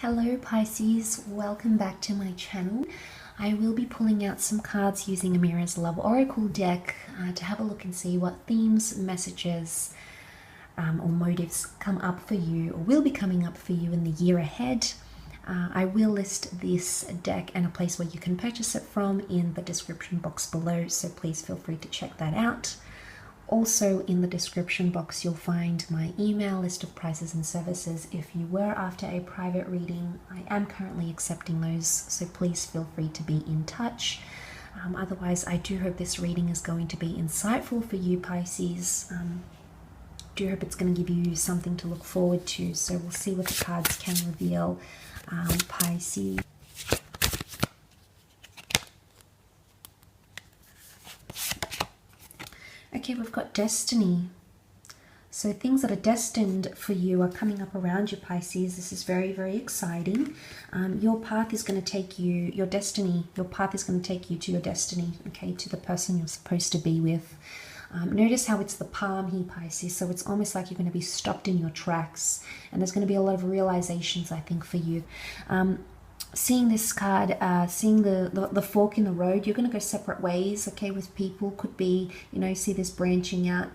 Hello Pisces, welcome back to my channel. I will be pulling out some cards using Amira's Love Oracle deck to have a look and see what themes, messages or motives come up for you or will be coming up for you in the year ahead. I will list this deck and a place where you can purchase it from in the description box below, so please feel free to check that out. Also in the description box you'll find my email list of prices and services. If you were after a private reading, I am currently accepting those, so please feel free to be in touch. Otherwise, I do hope this reading is going to be insightful for you, Pisces. Do hope it's going to give you something to look forward to, so we'll see what the cards can reveal, Pisces. Okay, we've got destiny. So things that are destined for you are coming up around you, Pisces. This is very, very exciting. Your path is going to take you, your path is going to take you to your destiny, okay, to the person you're supposed to be with. Notice how it's the palm here, Pisces. So it's almost like you're going to be stopped in your tracks. And there's going to be a lot of realizations, I think, for you. Seeing this card, seeing the fork in the road, you're going to go separate ways, okay, with people. Could be, you know, see this branching out.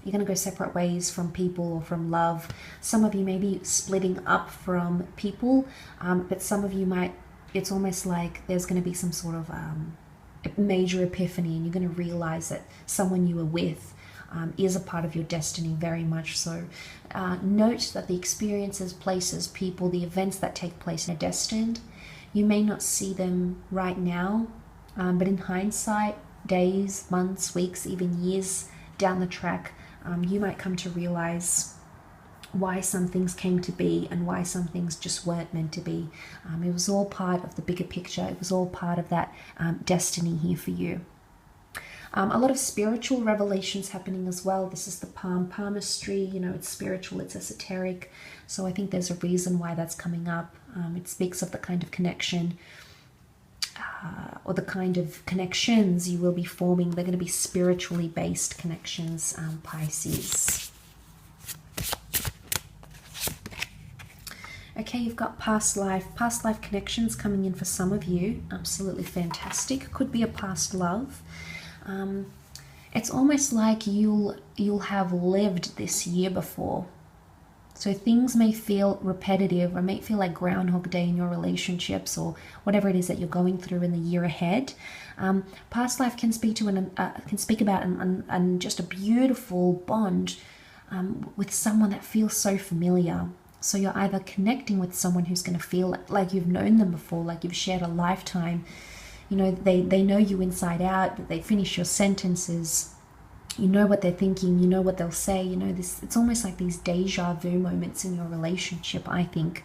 You're going to go separate ways from people or from love. Some of you may be splitting up from people, but some of you might, it's almost like there's going to be some sort of major epiphany, and you're going to realize that someone you were with is a part of your destiny, very much so. Note that the experiences, places, people, the events that take place are destined. You may not see them right now, but in hindsight, days, months, weeks, even years down the track, you might come to realize why some things came to be and why some things just weren't meant to be. It was all part of the bigger picture. It was all part of that destiny here for you. A lot of spiritual revelations happening as well. This is the palmistry, you know, it's spiritual, it's esoteric. So I think there's a reason why that's coming up. It speaks of the kind of connection or the kind of connections you will be forming. They're going to be spiritually based connections, Pisces. Okay, you've got past life connections coming in for some of you. Absolutely fantastic. Could be a past love. It's almost like you'll have lived this year before. So things may feel repetitive or may feel like Groundhog Day in your relationships or whatever it is that you're going through in the year ahead. Past life can speak about just a beautiful bond with someone that feels so familiar. So you're either connecting with someone who's going to feel like you've known them before, like you've shared a lifetime. You know, they know you inside out, they finish your sentences, you know what they're thinking, you know what they'll say, you know, it's almost like these deja vu moments in your relationship, I think,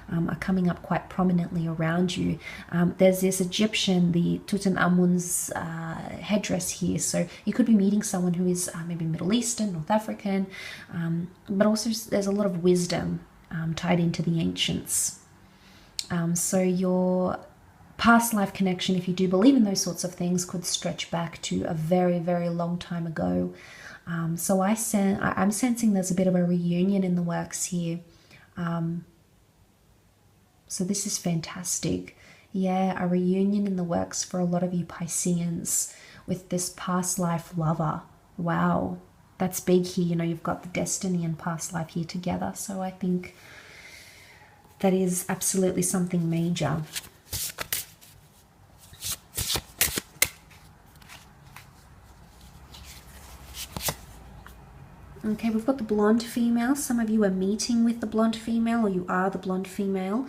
are coming up quite prominently around you. There's this Egyptian, the Tutankhamun's headdress here, so you could be meeting someone who is maybe Middle Eastern, North African, but also there's a lot of wisdom tied into the ancients. So your past life connection, if you do believe in those sorts of things, could stretch back to a very, very long time ago. So I'm sensing there's a bit of a reunion in the works here. So this is fantastic. Yeah, a reunion in the works for a lot of you Pisceans with this past life lover. Wow, that's big here. You know, you've got the destiny and past life here together. So I think that is absolutely something major. Okay, we've got the blonde female. Some of you are meeting with the blonde female, or you are the blonde female.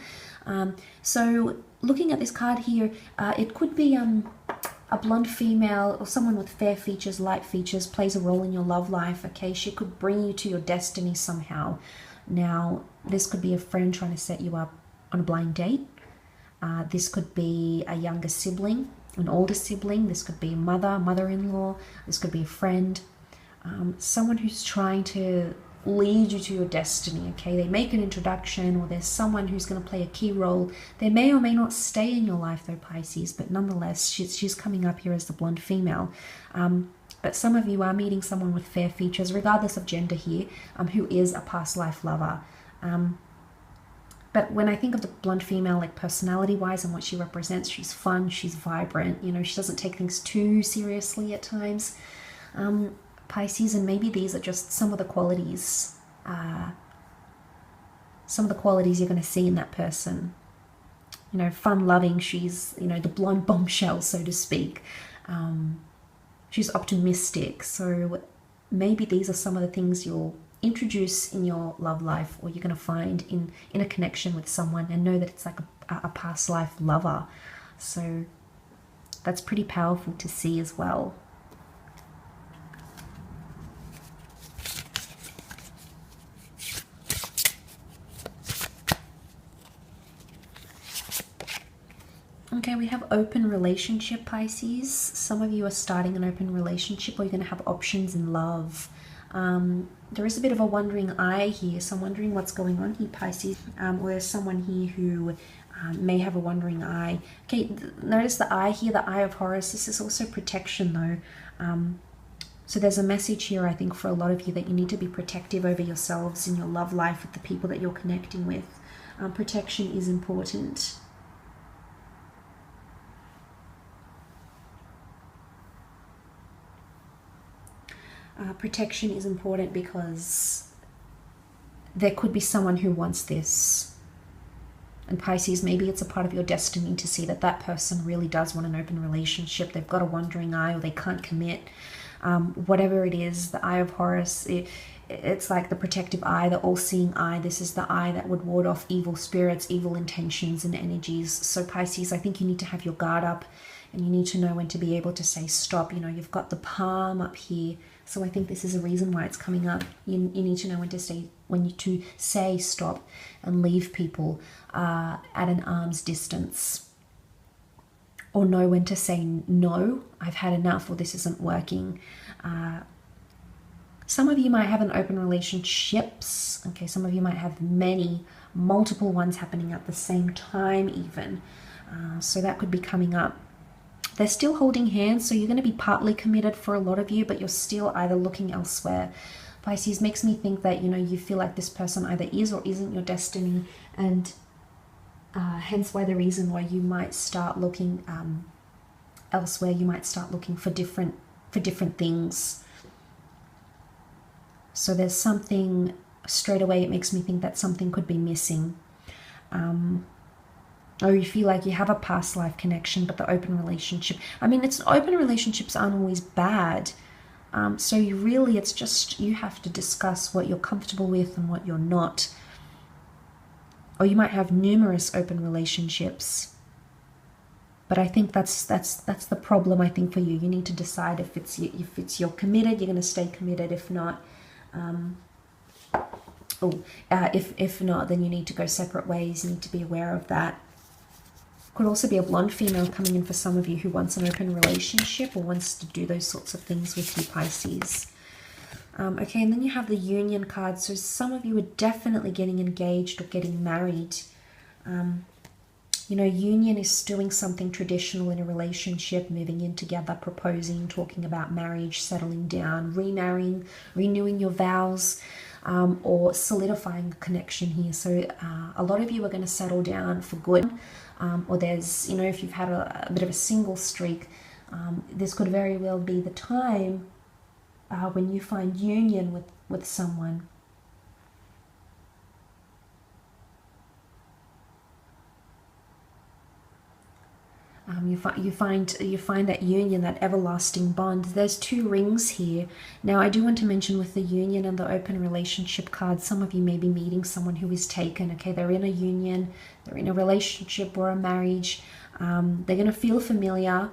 So looking at this card here, it could be a blonde female or someone with fair features, light features, plays a role in your love life. Okay, she could bring you to your destiny somehow. Now, this could be a friend trying to set you up on a blind date. This could be a younger sibling, an older sibling. This could be a mother-in-law. This could be a friend. Someone who's trying to lead you to your destiny, okay? They make an introduction, or there's someone who's going to play a key role. They may or may not stay in your life though, Pisces, but nonetheless, she's coming up here as the blonde female. But some of you are meeting someone with fair features, regardless of gender here, who is a past life lover. But when I think of the blonde female, like personality-wise and what she represents, she's fun, she's vibrant, you know, she doesn't take things too seriously at times. Pisces, and maybe these are just some of the qualities you're going to see in that person. You know, fun-loving, she's, you know, the blonde bombshell, so to speak. She's optimistic, so maybe these are some of the things you'll introduce in your love life, or you're going to find in a connection with someone, and know that it's like a past life lover. So that's pretty powerful to see as well. Okay, we have open relationship, Pisces. Some of you are starting an open relationship, or you're going to have options in love. There is a bit of a wandering eye here, so I'm wondering what's going on here, Pisces. Or there's someone here who may have a wandering eye. Okay, notice the eye here, the Eye of Horus. This is also protection though. So there's a message here, I think, for a lot of you, that you need to be protective over yourselves in your love life with the people that you're connecting with. Protection is important. Protection is important because there could be someone who wants this. And Pisces, maybe it's a part of your destiny to see that that person really does want an open relationship. They've got a wandering eye, or they can't commit. Whatever it is, the Eye of Horus, it's like the protective eye, the all-seeing eye. This is the eye that would ward off evil spirits, evil intentions and energies. So Pisces, I think you need to have your guard up, and you need to know when to be able to say stop. You know, you've got the palm up here. So I think this is a reason why it's coming up. You need to know when to say stop and leave people at an arm's distance. Or know when to say no, I've had enough, or this isn't working. Some of you might have an open relationships. Okay, some of you might have multiple ones happening at the same time even. So that could be coming up. They're still holding hands, so you're going to be partly committed for a lot of you, but you're still either looking elsewhere. Pisces, makes me think that, you know, you feel like this person either is or isn't your destiny, and hence why the reason why you might start looking elsewhere. You might start looking for different things. So there's something, straight away it makes me think that something could be missing. Or you feel like you have a past life connection, but the open relationship, I mean, open relationships aren't always bad. So it's just, you have to discuss what you're comfortable with and what you're not. Or you might have numerous open relationships. But I think that's the problem, I think, for you. You need to decide if you're committed, you're going to stay committed. If not, if not, then you need to go separate ways. You need to be aware of that. Could also be a blonde female coming in for some of you who wants an open relationship or wants to do those sorts of things with you, Pisces. Okay, and then you have the Union card. So some of you are definitely getting engaged or getting married. You know, union is doing something traditional in a relationship, moving in together, proposing, talking about marriage, settling down, remarrying, renewing your vows, or solidifying a connection here. So a lot of you are going to settle down for good. Or there's, you know, if you've had a bit of a single streak, this could very well be the time when you find union with someone. You find that union, that everlasting bond. There's two rings here. Now, I do want to mention with the union and the open relationship card, some of you may be meeting someone who is taken. Okay, they're in a union, they're in a relationship or a marriage. They're going to feel familiar,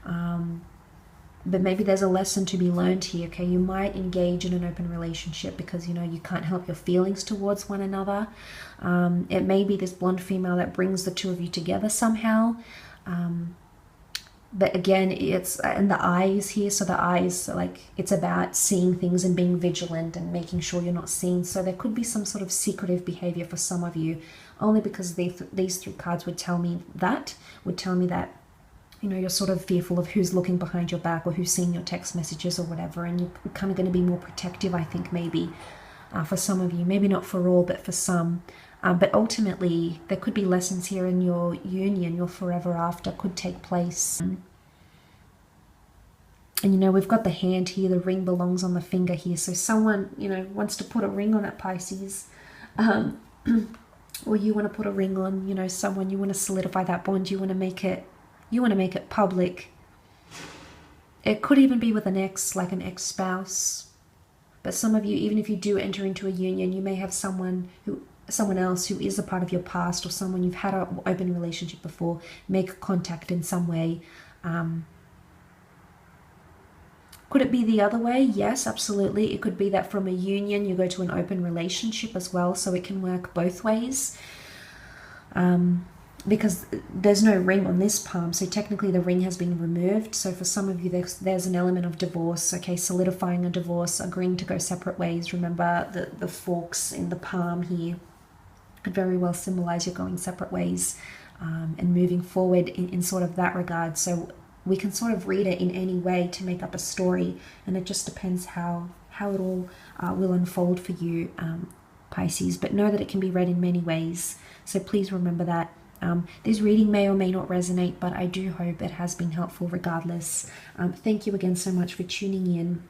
but maybe there's a lesson to be learned here. Okay, you might engage in an open relationship because, you know, you can't help your feelings towards one another. It may be this blonde female that brings the two of you together somehow. But again, it's, and the eyes here, so the eyes, like, it's about seeing things and being vigilant and making sure you're not seen. So there could be some sort of secretive behavior for some of you, only because these three cards would tell me that, you know, you're sort of fearful of who's looking behind your back or who's seeing your text messages or whatever, and you're kind of going to be more protective, I think, maybe for some of you, maybe not for all, but for some. But ultimately, there could be lessons here in your union. Your forever after could take place. And, you know, we've got the hand here. The ring belongs on the finger here. So someone, you know, wants to put a ring on it, Pisces. Or you want to put a ring on, you know, someone. You want to solidify that bond. You want to make it public. It could even be with an ex, like an ex-spouse. But some of you, even if you do enter into a union, you may have someone else who is a part of your past, or someone you've had an open relationship before, make contact in some way. Could it be the other way? Yes, absolutely. It could be that from a union you go to an open relationship as well, so it can work both ways. Because there's no ring on this palm, so technically the ring has been removed. So for some of you, there's an element of divorce, okay, solidifying a divorce, agreeing to go separate ways. Remember the forks in the palm here could very well symbolize you're going separate ways, and moving forward in sort of that regard. So we can sort of read it in any way to make up a story, and it just depends how it all will unfold for you, Pisces. But know that it can be read in many ways, so please remember that. This reading may or may not resonate, but I do hope it has been helpful regardless. Thank you again so much for tuning in.